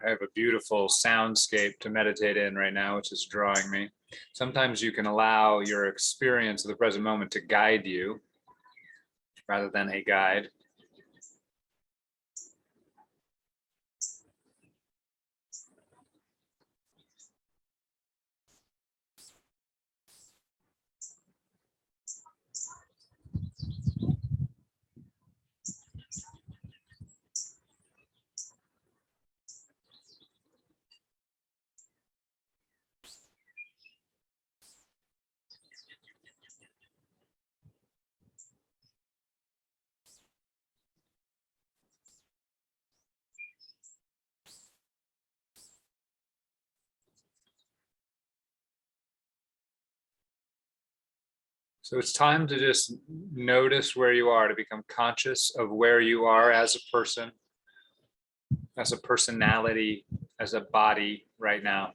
I have a beautiful soundscape to meditate in right now, which is drawing me. Sometimes you can allow your experience of the present moment to guide you rather than a guide. So it's time to just notice where you are, to become conscious of where you are as a person, as a personality, as a body right now.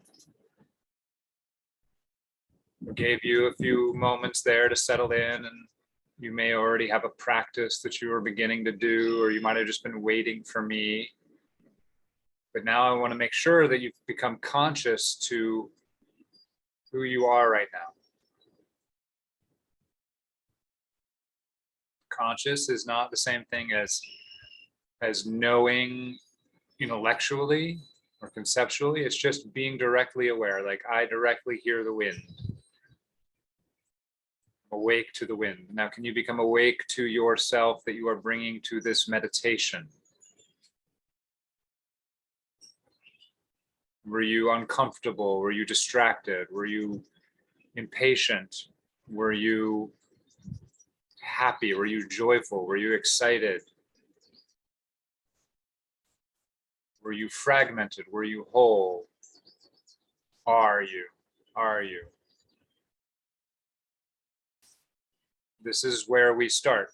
I gave you a few moments there to settle in, and you may already have a practice that you were beginning to do, or you might have just been waiting for me. But now I want to make sure that you've become conscious to who you are right now. Conscious is not the same thing as knowing intellectually or conceptually. It's just being directly aware. Like I directly hear the wind. Awake to the wind. Now, can you become awake to yourself that you are bringing to this meditation? Were you uncomfortable? Were you distracted? Were you impatient? Were you happy? Were you joyful? Were you excited? Were you fragmented? Were you whole? Are you? Are you? This is where we start.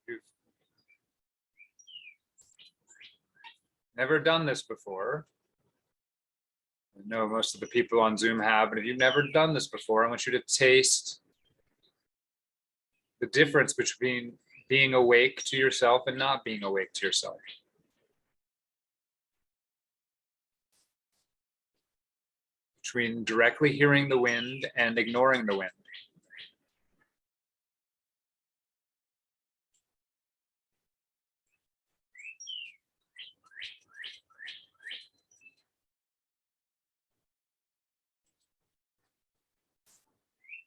You've never done this before. I know most of the people on Zoom have, but if you've never done this before, I want you to taste the difference between being awake to yourself and not being awake to yourself. Between directly hearing the wind and ignoring the wind.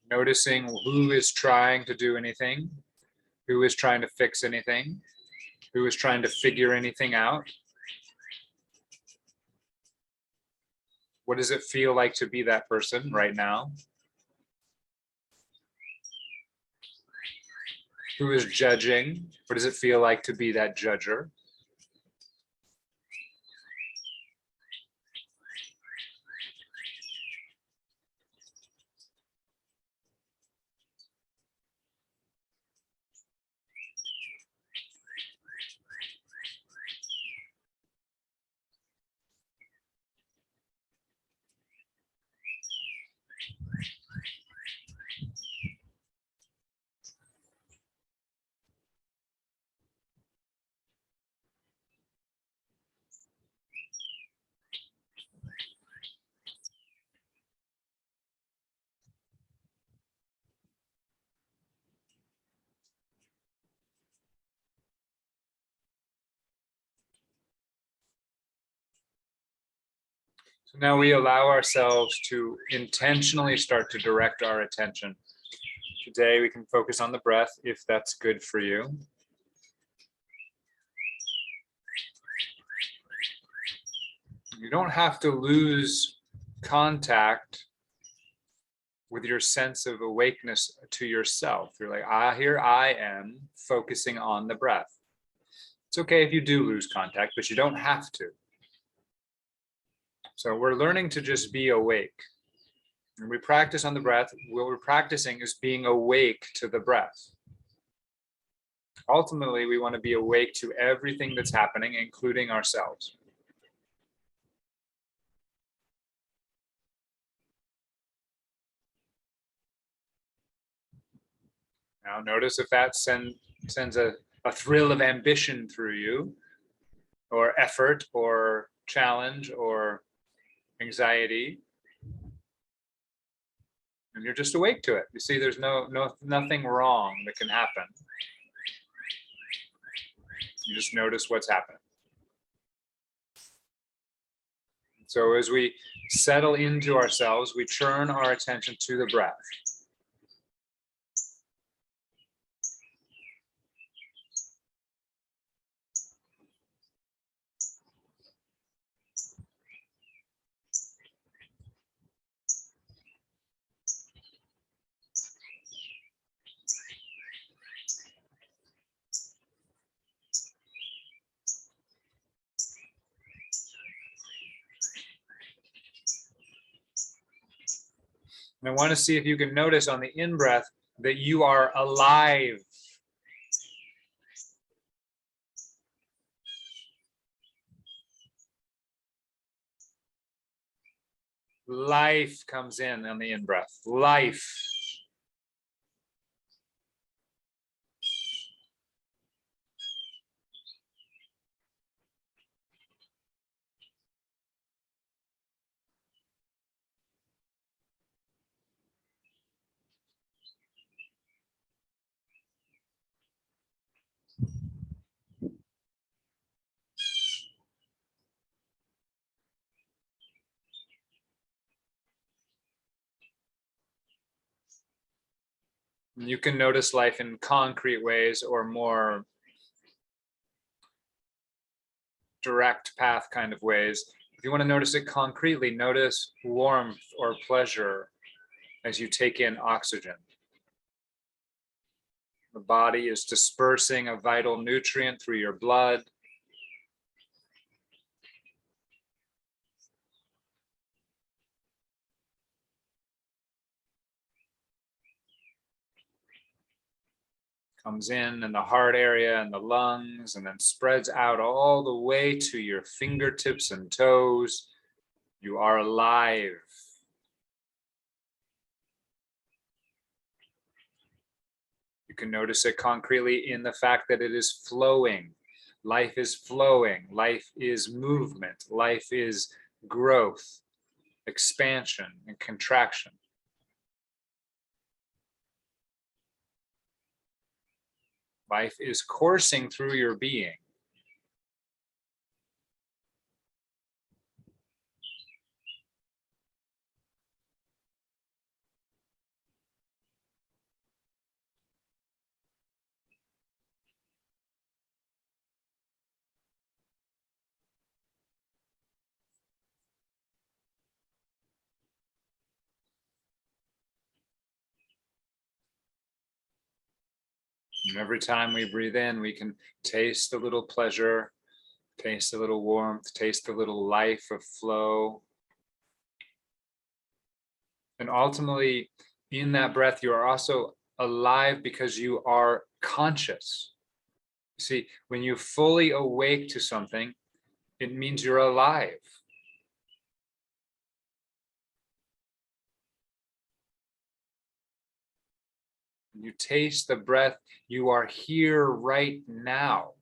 Noticing who is trying to do anything, who is trying to fix anything, who is trying to figure anything out. What does it feel like to be that person right now? Who is judging? What does it feel like to be that judger? So now we allow ourselves to intentionally start to direct our attention. Today we can focus on the breath if that's good for you. You don't have to lose contact with your sense of awakeness to yourself. You're like, here I am focusing on the breath. It's okay if you do lose contact, but you don't have to. So we're learning to just be awake. When we practice on the breath, what we're practicing is being awake to the breath. Ultimately, we want to be awake to everything that's happening, including ourselves. Now notice if that sends a thrill of ambition through you, or effort, or challenge, or anxiety. And you're just awake to it. You see, there's nothing wrong that can happen. You just notice what's happening. So as we settle into ourselves, we turn our attention to the breath. And I want to see if you can notice on the in-breath that you are alive. Life comes in on the in-breath. Life. You can notice life in concrete ways or more direct path kind of ways. If you want to notice it concretely, notice warmth or pleasure as you take in oxygen. The body is dispersing a vital nutrient through your blood. Comes in the heart area and the lungs, and then spreads out all the way to your fingertips and toes. You are alive. You can notice it concretely in the fact that it is flowing. Life is flowing. Life is movement. Life is growth, expansion, and contraction. Life is coursing through your being. And every time we breathe in, we can taste a little pleasure, taste a little warmth, taste a little life of flow. And ultimately, in that breath, you are also alive because you are conscious. See, when you fully awake to something, it means you're alive. You taste the breath, you are here right now.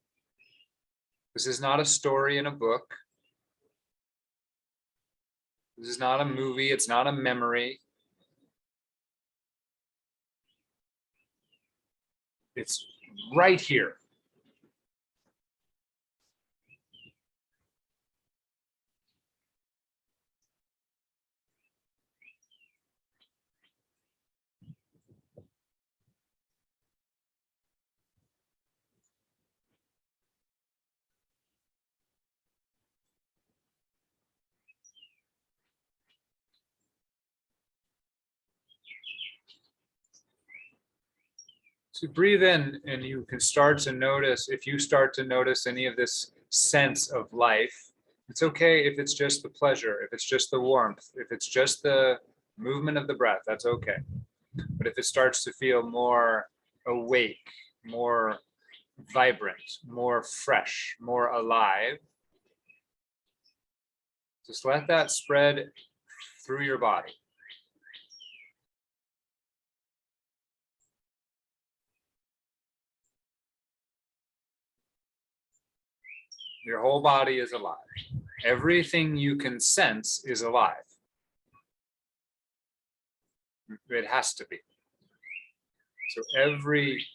This is not a story in a book. This is not a movie, it's not a memory. It's right here. So breathe in and you can start to notice, if you start to notice any of this sense of life, it's okay if it's just the pleasure, if it's just the warmth, if it's just the movement of the breath, that's okay. But if it starts to feel more awake, more vibrant, more fresh, more alive, just let that spread through your body. Your whole body is alive. Everything you can sense is alive. It has to be. So every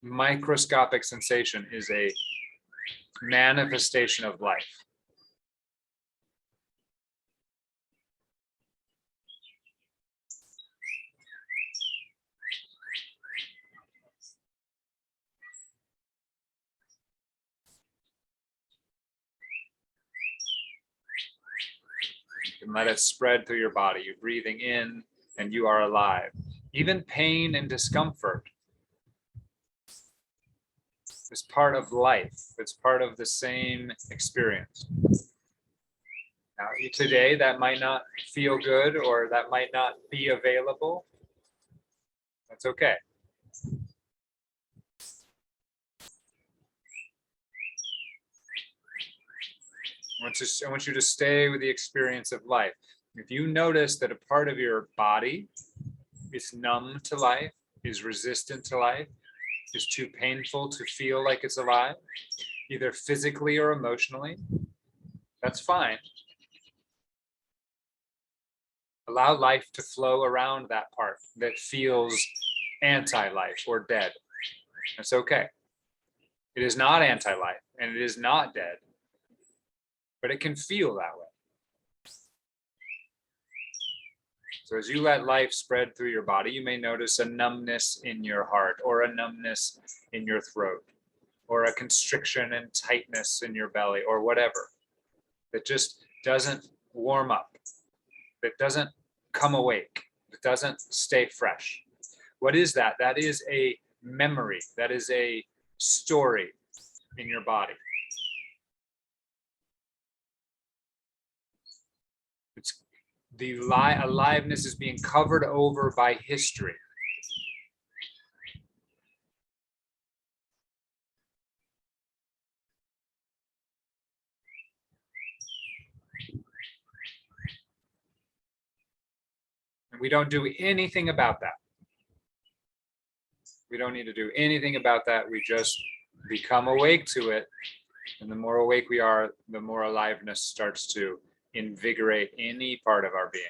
microscopic sensation is a manifestation of life. You can let it spread through your body. You're breathing in and you are alive. Even pain and discomfort is part of life. It's part of the same experience. Now, today that might not feel good or that might not be available. That's okay. I want you to stay with the experience of life. If you notice that a part of your body is numb to life, is resistant to life, is too painful to feel like it's alive, either physically or emotionally, that's fine. Allow life to flow around that part that feels anti-life or dead. That's okay. It is not anti-life and it is not dead, but it can feel that way. So as you let life spread through your body, you may notice a numbness in your heart or a numbness in your throat or a constriction and tightness in your belly or whatever that just doesn't warm up, that doesn't come awake, that doesn't stay fresh. What is that? That is a memory. That is a story in your body. It's the aliveness is being covered over by history. And we don't do anything about that. We don't need to do anything about that. We just become awake to it. And the more awake we are, the more aliveness starts to invigorate any part of our being.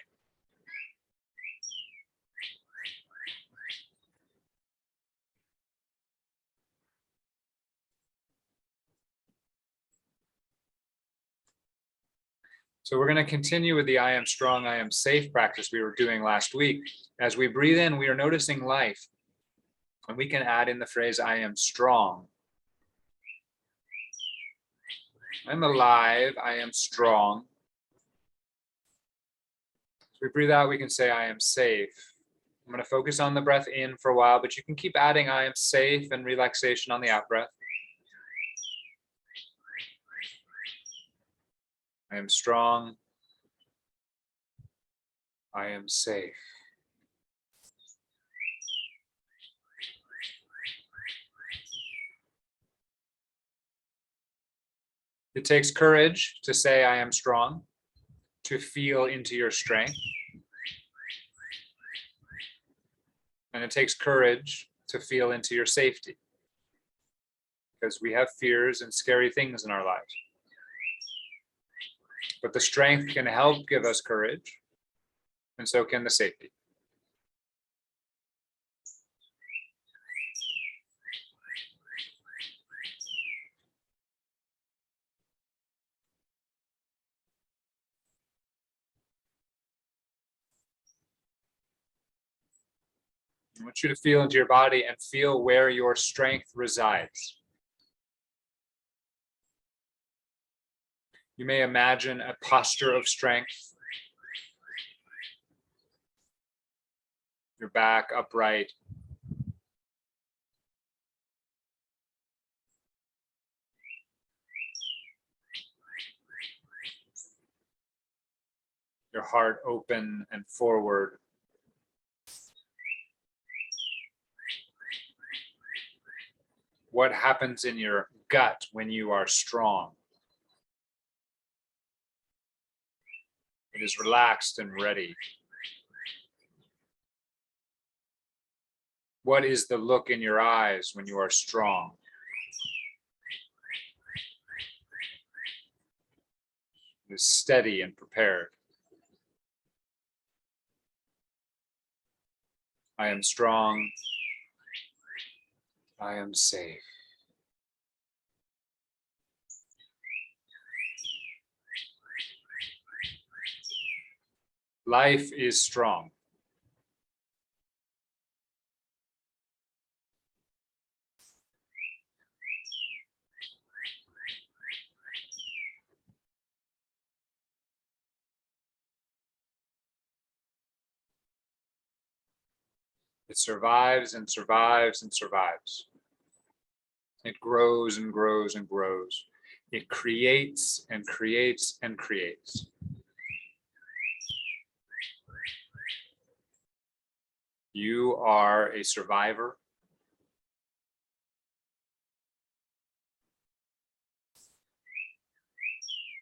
So we're going to continue with the I am strong, I am safe practice we were doing last week. As we breathe in, we are noticing life. And we can add in the phrase, I am strong. I'm alive, I am strong. As we breathe out, we can say, I am safe. I'm going to focus on the breath in for a while, but you can keep adding I am safe and relaxation on the out breath. I am strong. I am safe. It takes courage to say I am strong, to feel into your strength. And it takes courage to feel into your safety, because we have fears and scary things in our lives. But the strength can help give us courage, and so can the safety. I want you to feel into your body and feel where your strength resides. You may imagine a posture of strength. Your back upright. Your heart open and forward. What happens in your gut when you are strong? It is relaxed and ready. What is the look in your eyes when you are strong? It is steady and prepared. I am strong. I am safe. Life is strong. It survives and survives and survives. It grows and grows and grows. It creates and creates and creates. You are a survivor.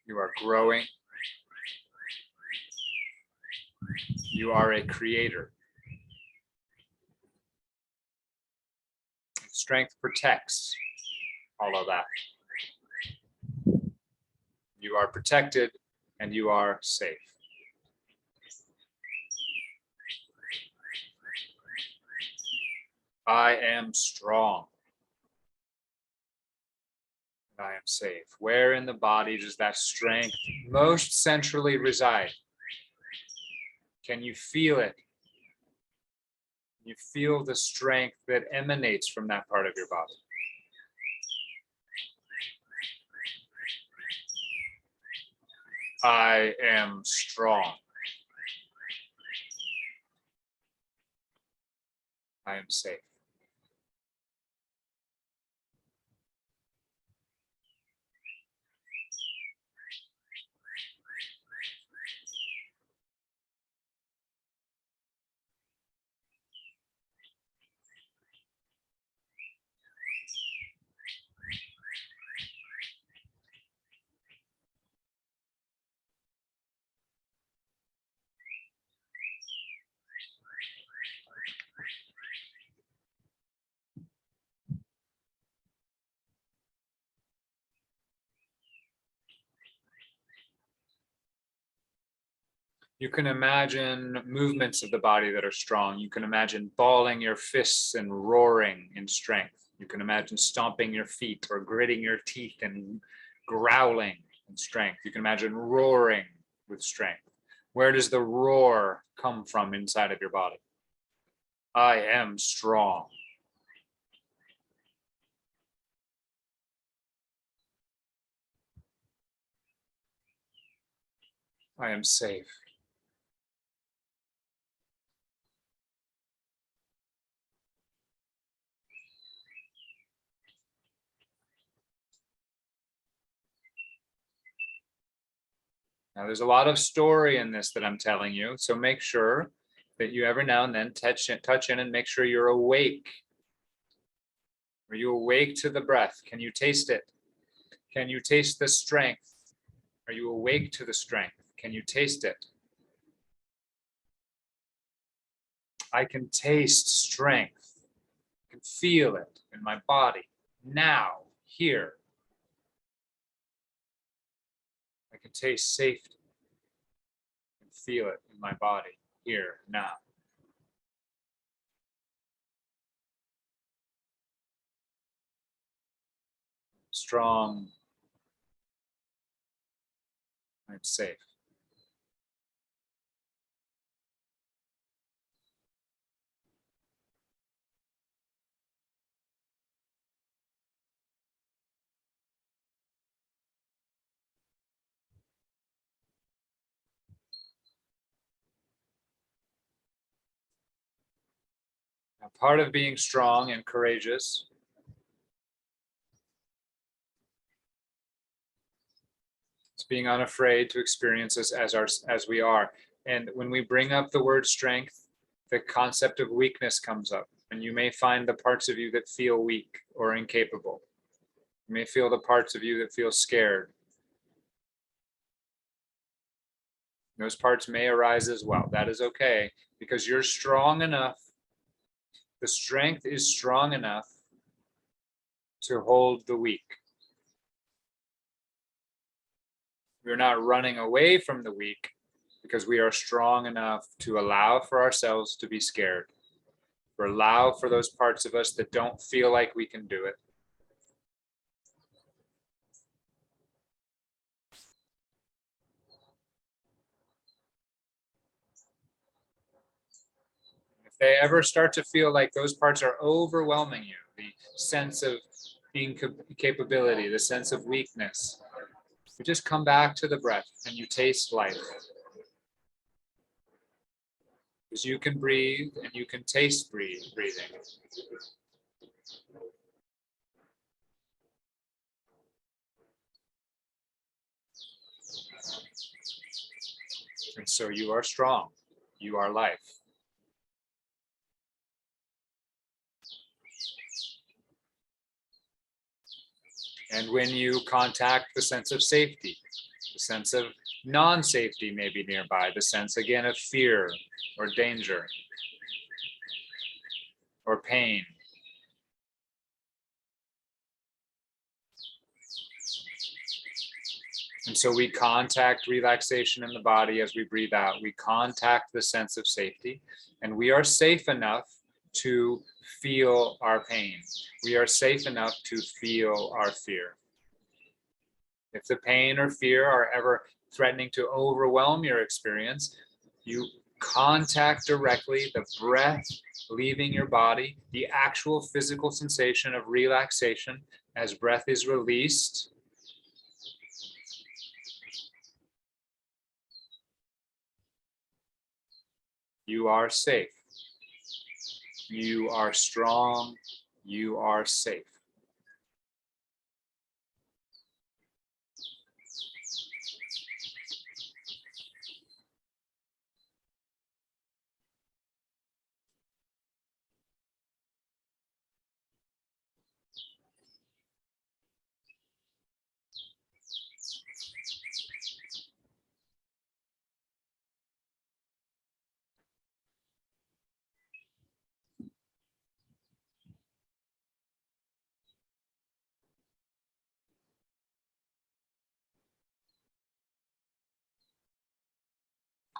You are growing. You are a creator. Strength protects all of that. You are protected and you are safe. I am strong. I am safe. Where in the body does that strength most centrally reside? Can you feel it? You feel the strength that emanates from that part of your body. I am strong. I am safe. You can imagine movements of the body that are strong. You can imagine balling your fists and roaring in strength. You can imagine stomping your feet or gritting your teeth and growling in strength. You can imagine roaring with strength. Where does the roar come from inside of your body? I am strong. I am safe. Now, there's a lot of story in this that I'm telling you, so make sure that you every now and then touch in and make sure you're awake. Are you awake to the breath? Can you taste it? Can you taste the strength? Are you awake to the strength? Can you taste it? I can taste strength. I can feel it in my body now, here. I can taste safety and feel it in my body here, now. Strong. I'm safe. Now, part of being strong and courageous is being unafraid to experience us as we are. And when we bring up the word strength, the concept of weakness comes up, and you may find the parts of you that feel weak or incapable. You may feel the parts of you that feel scared. Those parts may arise as well. That is okay, because you're strong enough The strength is strong enough to hold the weak. We're not running away from the weak because we are strong enough to allow for ourselves to be scared, or allow for those parts of us that don't feel like we can do it. If they ever start to feel like those parts are overwhelming you, the sense of incapability, the sense of weakness, you just come back to the breath and you taste life. Because you can breathe and you can taste breathing. And so you are strong. You are life. And when you contact the sense of safety, the sense of non-safety may be nearby, the sense again of fear or danger or pain. And so we contact relaxation in the body as we breathe out. We contact the sense of safety, and we are safe enough to feel our pain. We are safe enough to feel our fear. If the pain or fear are ever threatening to overwhelm your experience, you contact directly the breath leaving your body, the actual physical sensation of relaxation as breath is released. You are safe. You are strong. You are safe.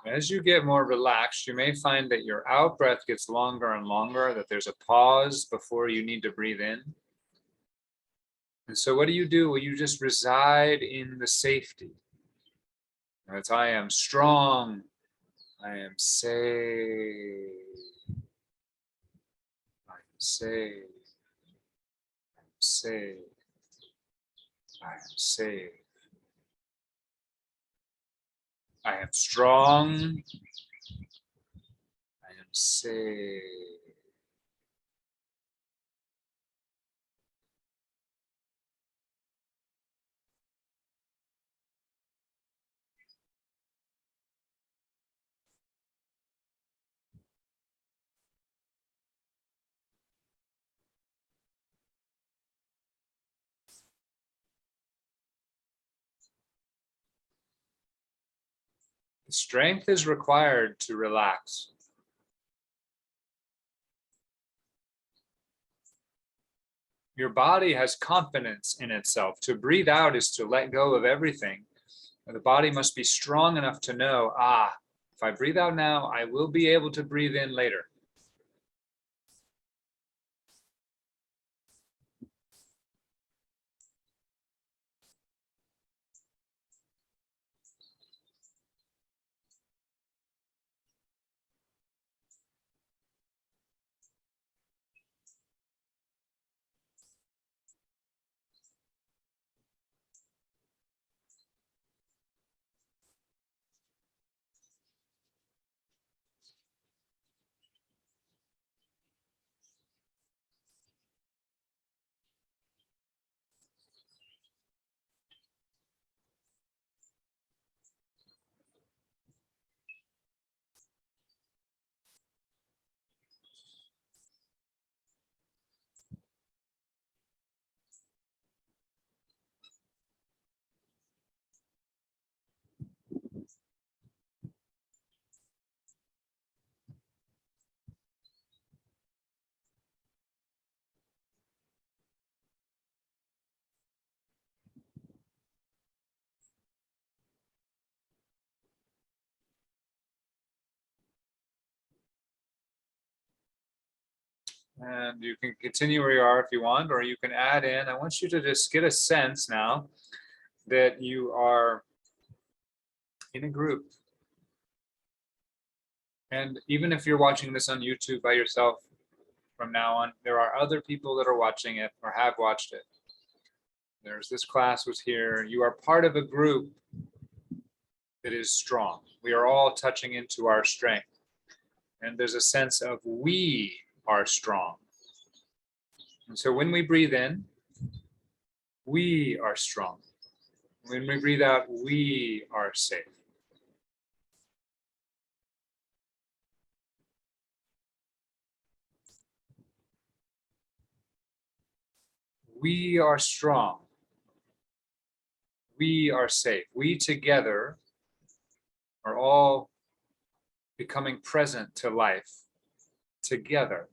As you get more relaxed, you may find that your out breath gets longer and longer, that there's a pause before you need to breathe in. And so what do? Well, you just reside in the safety. As I am strong, I am safe. I am safe. I am safe. I am safe. I am strong. I am safe. Strength is required to relax. Your body has confidence in itself. To breathe out is to let go of everything. And the body must be strong enough to know, if I breathe out now, I will be able to breathe in later. And you can continue where you are if you want, or you can add in. I want you to just get a sense now that you are in a group. And even if you're watching this on YouTube by yourself from now on, there are other people that are watching it or have watched it. There's this class was here. You are part of a group that is strong. We are all touching into our strength. And there's a sense of we are strong. And so when we breathe in, we are strong. When we breathe out, we are safe. We are strong. We are safe. We together are all becoming present to life together.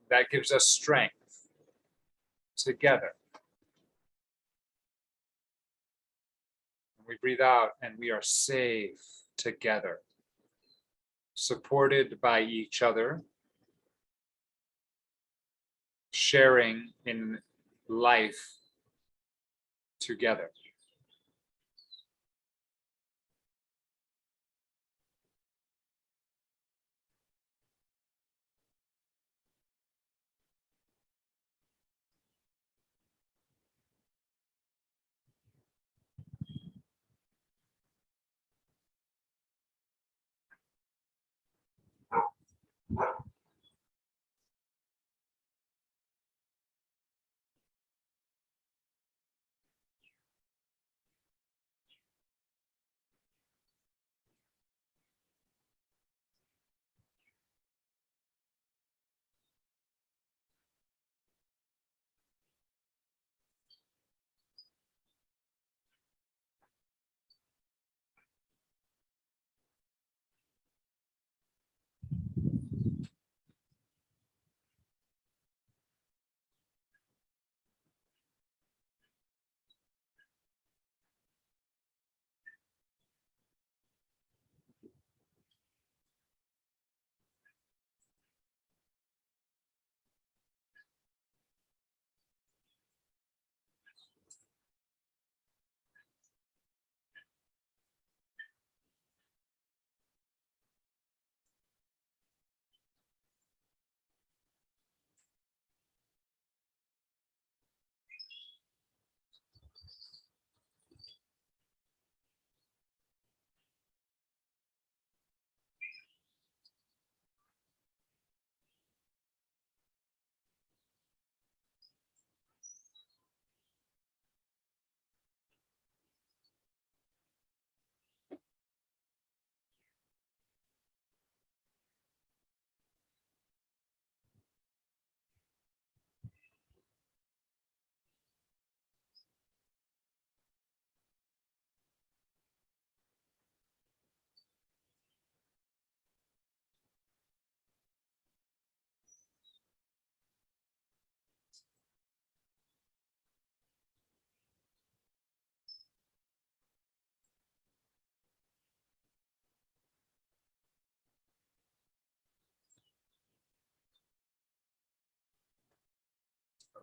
That gives us strength together. We breathe out and we are safe together, supported by each other, sharing in life together.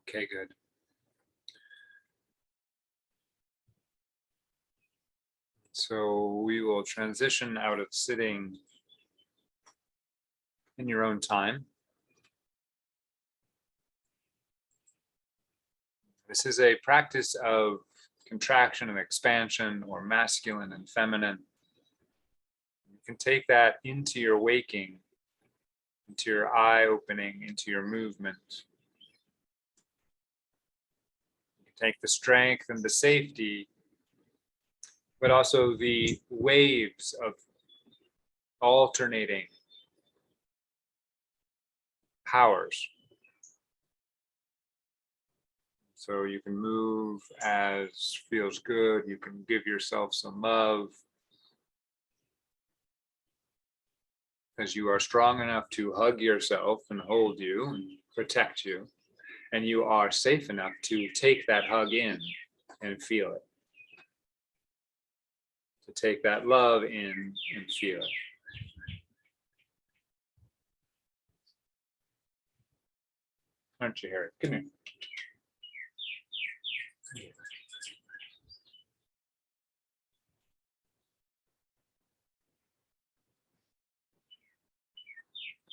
Okay, good. So we will transition out of sitting in your own time. This is a practice of contraction and expansion, or masculine and feminine. You can take that into your waking, into your eye opening, into your movement. You can take the strength and the safety, but also the waves of alternating powers. So you can move as feels good. You can give yourself some love, as you are strong enough to hug yourself and hold you and protect you. And you are safe enough to take that hug in and feel it. To take that love in and feel it. Aren't you, Harry? Come here.